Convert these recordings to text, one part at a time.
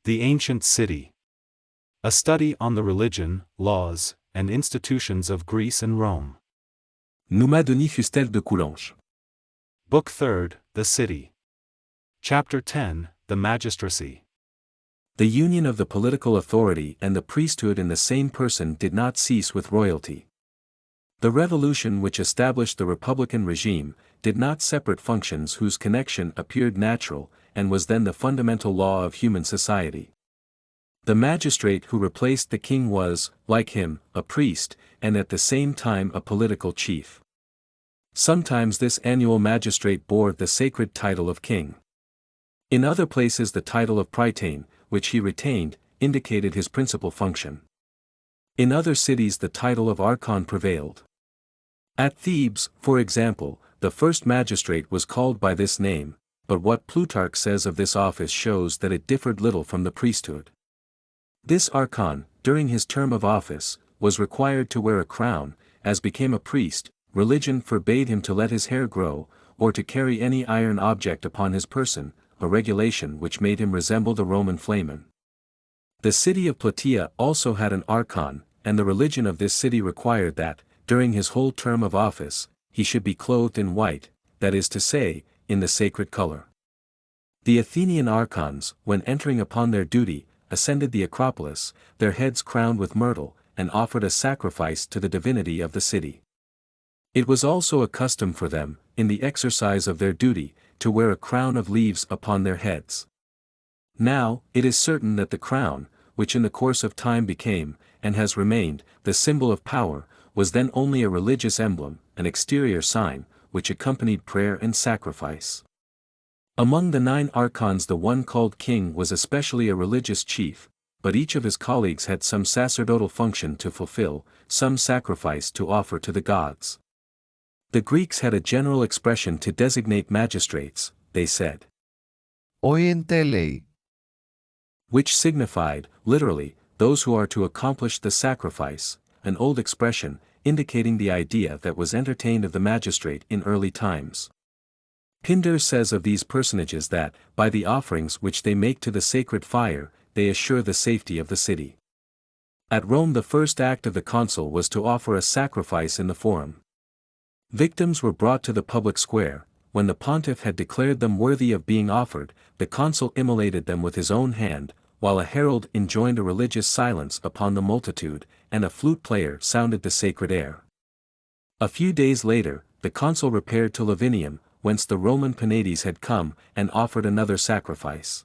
The Ancient City. A study on the religion, laws, and institutions of Greece and Rome. Numa Denis Fustel De Coulanges. Book 3rd, The City. Chapter 10, The Magistracy. The union of the political authority and the priesthood in the same person did not cease with royalty. The revolution which established the republican regime did not separate functions whose connection appeared natural and was then the fundamental law of human society. The magistrate who replaced the king was, like him, a priest, and at the same time a political chief. Sometimes this annual magistrate bore the sacred title of king. In other places the title of praetor, which he retained, indicated his principal function. In other cities the title of archon prevailed. At Thebes, for example, the first magistrate was called by this name, but what Plutarch says of this office shows that it differed little from the priesthood. This archon, during his term of office, was required to wear a crown. As became a priest, religion forbade him to let his hair grow, or to carry any iron object upon his person, a regulation which made him resemble the Roman flamen. The city of Plataea also had an archon, and the religion of this city required that, during his whole term of office, he should be clothed in white, that is to say, in the sacred color. The Athenian archons, when entering upon their duty, ascended the Acropolis, their heads crowned with myrtle, and offered a sacrifice to the divinity of the city. It was also a custom for them, in the exercise of their duty, to wear a crown of leaves upon their heads. Now, it is certain that the crown, which in the course of time became, and has remained, the symbol of power, was then only a religious emblem, an exterior sign, which accompanied prayer and sacrifice. Among the 9 archons the one called king was especially a religious chief, but each of his colleagues had some sacerdotal function to fulfill, some sacrifice to offer to the gods. The Greeks had a general expression to designate magistrates, they said. Oientelei. Which signified, literally, those who are to accomplish the sacrifice, an old expression, indicating the idea that was entertained of the magistrate in early times. Pindar says of these personages that, by the offerings which they make to the sacred fire, they assure the safety of the city. At Rome the first act of the consul was to offer a sacrifice in the forum. Victims were brought to the public square. When the pontiff had declared them worthy of being offered, the consul immolated them with his own hand, while a herald enjoined a religious silence upon the multitude, and a flute player sounded the sacred air. A few days later, the consul repaired to Lavinium, whence the Roman Penates had come, and offered another sacrifice.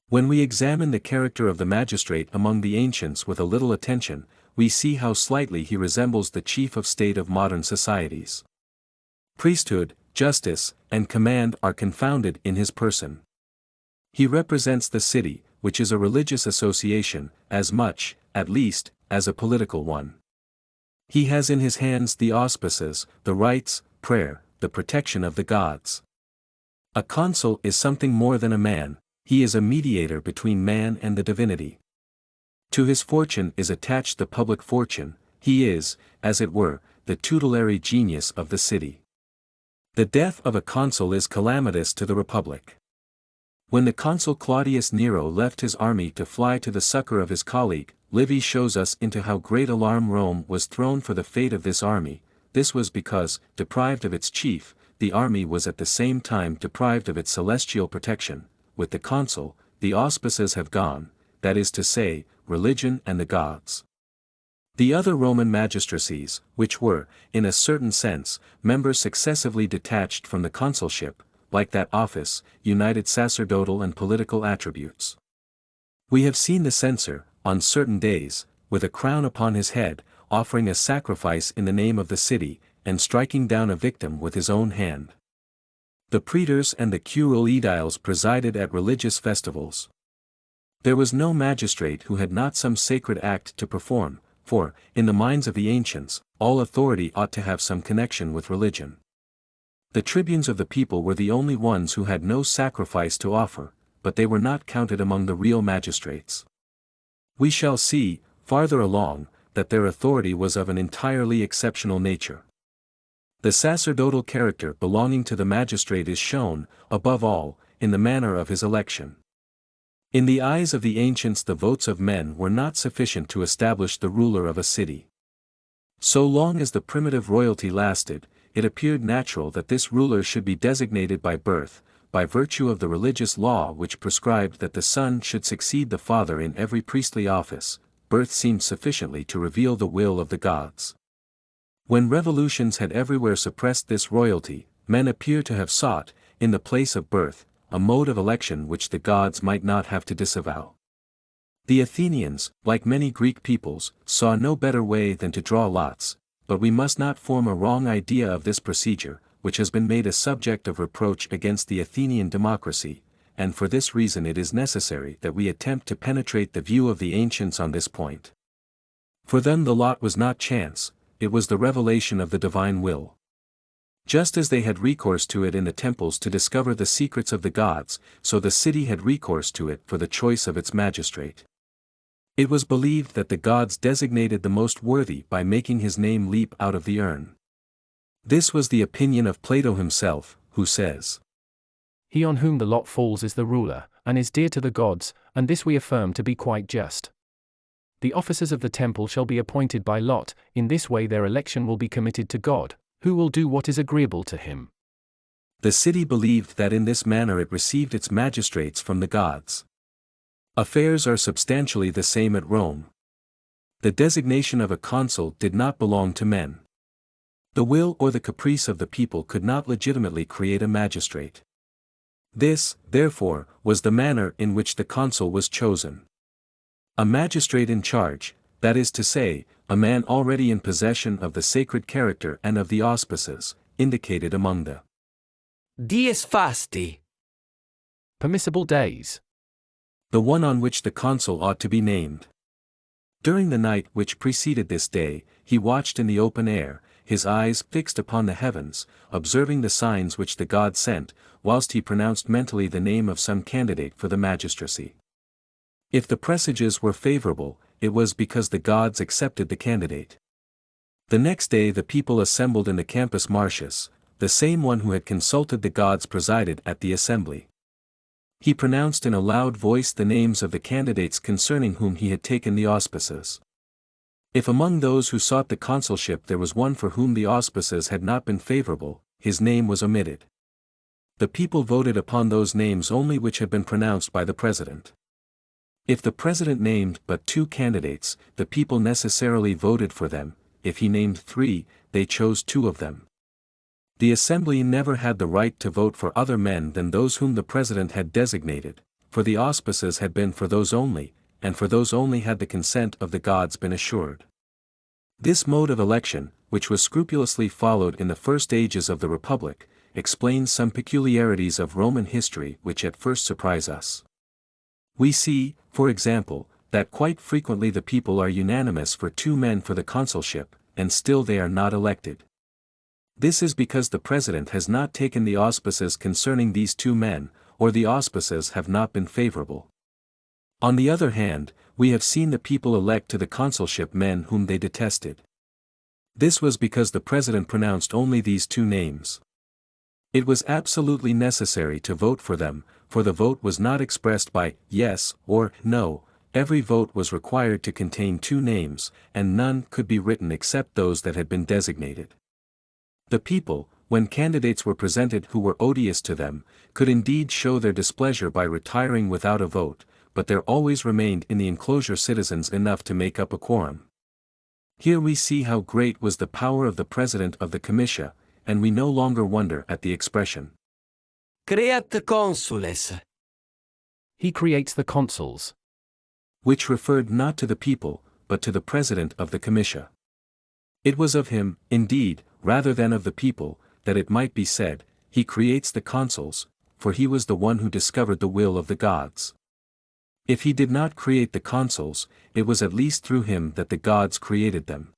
When we examine the character of the magistrate among the ancients with a little attention, we see how slightly he resembles the chief of state of modern societies. Priesthood, justice, and command are confounded in his person. He represents the city, which is a religious association, as much, at least, as a political one. He has in his hands the auspices, the rights, prayer, the protection of the gods. A consul is something more than a man, he is a mediator between man and the divinity. To his fortune is attached the public fortune, he is, as it were, the tutelary genius of the city. The death of a consul is calamitous to the republic. When the consul Claudius Nero left his army to fly to the succor of his colleague, Livy shows us into how great alarm Rome was thrown for the fate of this army. This was because, deprived of its chief, the army was at the same time deprived of its celestial protection. With the consul, the auspices have gone, that is to say, religion and the gods. The other Roman magistracies, which were, in a certain sense, members successively detached from the consulship, like that office, united sacerdotal and political attributes. We have seen the censor, on certain days, with a crown upon his head, offering a sacrifice in the name of the city, and striking down a victim with his own hand. The praetors and the curule aediles presided at religious festivals. There was no magistrate who had not some sacred act to perform, for, in the minds of the ancients, all authority ought to have some connection with religion. The tribunes of the people were the only ones who had no sacrifice to offer, but they were not counted among the real magistrates. We shall see, farther along, that their authority was of an entirely exceptional nature. The sacerdotal character belonging to the magistrate is shown, above all, in the manner of his election. In the eyes of the ancients, the votes of men were not sufficient to establish the ruler of a city. So long as the primitive royalty lasted, it appeared natural that this ruler should be designated by birth, by virtue of the religious law which prescribed that the son should succeed the father in every priestly office. Birth seemed sufficiently to reveal the will of the gods. When revolutions had everywhere suppressed this royalty, men appear to have sought, in the place of birth, a mode of election which the gods might not have to disavow. The Athenians, like many Greek peoples, saw no better way than to draw lots, but we must not form a wrong idea of this procedure, which has been made a subject of reproach against the Athenian democracy, and for this reason it is necessary that we attempt to penetrate the view of the ancients on this point. For them the lot was not chance, it was the revelation of the divine will. Just as they had recourse to it in the temples to discover the secrets of the gods, so the city had recourse to it for the choice of its magistrate. It was believed that the gods designated the most worthy by making his name leap out of the urn. This was the opinion of Plato himself, who says, "He on whom the lot falls is the ruler, and is dear to the gods, and this we affirm to be quite just. The officers of the temple shall be appointed by lot, in this way their election will be committed to God, who will do what is agreeable to him." The city believed that in this manner it received its magistrates from the gods. Affairs are substantially the same at Rome. The designation of a consul did not belong to men. The will or the caprice of the people could not legitimately create a magistrate. This, therefore, was the manner in which the consul was chosen. A magistrate in charge, that is to say, a man already in possession of the sacred character and of the auspices, indicated among the dies fasti, permissible days, the one on which the consul ought to be named. During the night which preceded this day, he watched in the open air, his eyes fixed upon the heavens, observing the signs which the gods sent, whilst he pronounced mentally the name of some candidate for the magistracy. If the presages were favorable, it was because the gods accepted the candidate. The next day the people assembled in the Campus Martius, the same one who had consulted the gods presided at the assembly. He pronounced in a loud voice the names of the candidates concerning whom he had taken the auspices. If among those who sought the consulship there was one for whom the auspices had not been favorable, his name was omitted. The people voted upon those names only which had been pronounced by the president. If the president named but 2 candidates, the people necessarily voted for them. If he named 3, they chose 2 of them. The assembly never had the right to vote for other men than those whom the president had designated, for the auspices had been for those only, and for those only had the consent of the gods been assured. This mode of election, which was scrupulously followed in the first ages of the Republic, explains some peculiarities of Roman history which at first surprise us. We see, for example, that quite frequently the people are unanimous for 2 men for the consulship, and still they are not elected. This is because the president has not taken the auspices concerning these 2 men, or the auspices have not been favorable. On the other hand, we have seen the people elect to the consulship men whom they detested. This was because the president pronounced only these 2 names. It was absolutely necessary to vote for them, for the vote was not expressed by yes or no. Every vote was required to contain 2 names, and none could be written except those that had been designated. The people, when candidates were presented who were odious to them, could indeed show their displeasure by retiring without a vote, but there always remained in the enclosure citizens enough to make up a quorum. Here we see how great was the power of the president of the comitia, and we no longer wonder at the expression creat consules, he creates the consuls, which referred not to the people, but to the president of the comitia. It was of him, indeed, rather than of the people, that it might be said, he creates the consuls, for he was the one who discovered the will of the gods. If he did not create the consuls, it was at least through him that the gods created them.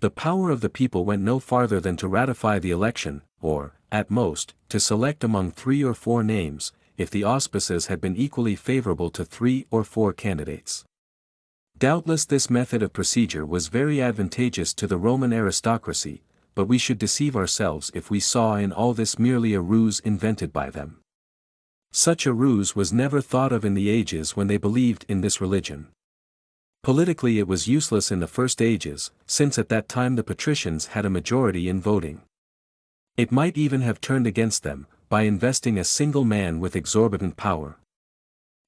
The power of the people went no farther than to ratify the election, or, at most, to select among 3 or 4 names, if the auspices had been equally favorable to 3 or 4 candidates. Doubtless this method of procedure was very advantageous to the Roman aristocracy, but we should deceive ourselves if we saw in all this merely a ruse invented by them. Such a ruse was never thought of in the ages when they believed in this religion. Politically it was useless in the first ages, since at that time the patricians had a majority in voting. It might even have turned against them, by investing a single man with exorbitant power.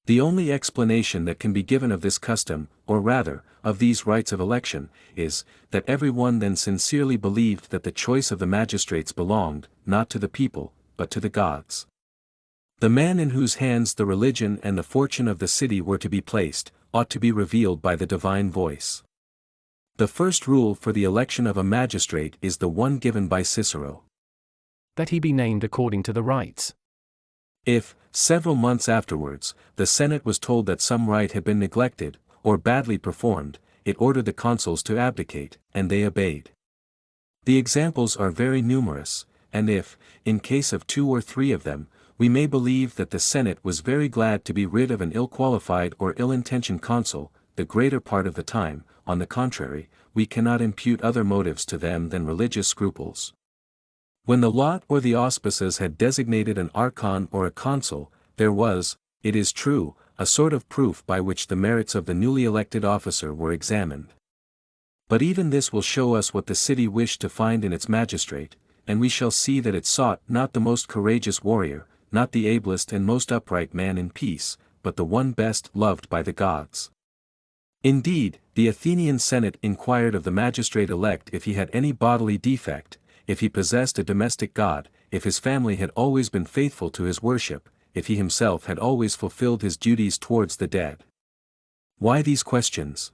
The only explanation that can be given of this custom, or rather, of these rights of election, is, that everyone then sincerely believed that the choice of the magistrates belonged, not to the people, but to the gods. The man in whose hands the religion and the fortune of the city were to be placed, ought to be revealed by the divine voice. The first rule for the election of a magistrate is the one given by Cicero. That he be named according to the rites. If, several months afterwards, the Senate was told that some rite had been neglected, or badly performed, it ordered the consuls to abdicate, and they obeyed. The examples are very numerous, and if, in case of 2 or 3 of them, we may believe that the Senate was very glad to be rid of an ill-qualified or ill-intentioned consul, the greater part of the time, on the contrary, we cannot impute other motives to them than religious scruples. When the lot or the auspices had designated an archon or a consul, there was, it is true, a sort of proof by which the merits of the newly elected officer were examined. But even this will show us what the city wished to find in its magistrate, and we shall see that it sought not the most courageous warrior, not the ablest and most upright man in peace, but the one best loved by the gods. Indeed, the Athenian Senate inquired of the magistrate-elect if he had any bodily defect, if he possessed a domestic god, if his family had always been faithful to his worship, if he himself had always fulfilled his duties towards the dead. Why these questions?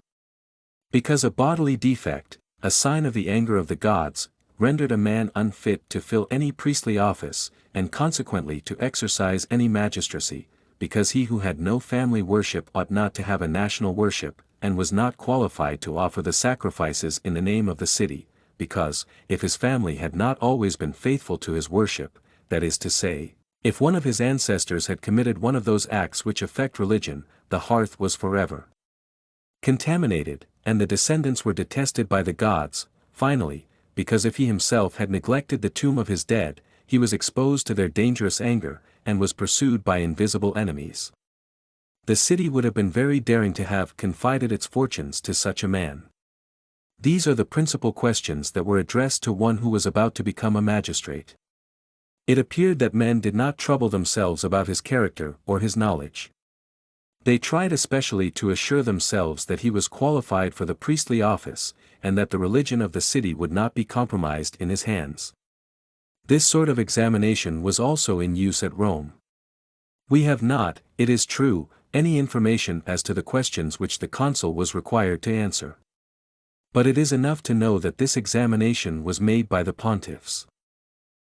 Because a bodily defect, a sign of the anger of the gods, rendered a man unfit to fill any priestly office, and consequently to exercise any magistracy, because he who had no family worship ought not to have a national worship, and was not qualified to offer the sacrifices in the name of the city, because, if his family had not always been faithful to his worship, that is to say, if one of his ancestors had committed one of those acts which affect religion, the hearth was forever contaminated, and the descendants were detested by the gods, finally, because if he himself had neglected the tomb of his dead, he was exposed to their dangerous anger, and was pursued by invisible enemies. The city would have been very daring to have confided its fortunes to such a man. These are the principal questions that were addressed to one who was about to become a magistrate. It appeared that men did not trouble themselves about his character or his knowledge. They tried especially to assure themselves that he was qualified for the priestly office, and that the religion of the city would not be compromised in his hands. This sort of examination was also in use at Rome. We have not, it is true, any information as to the questions which the consul was required to answer. But it is enough to know that this examination was made by the pontiffs.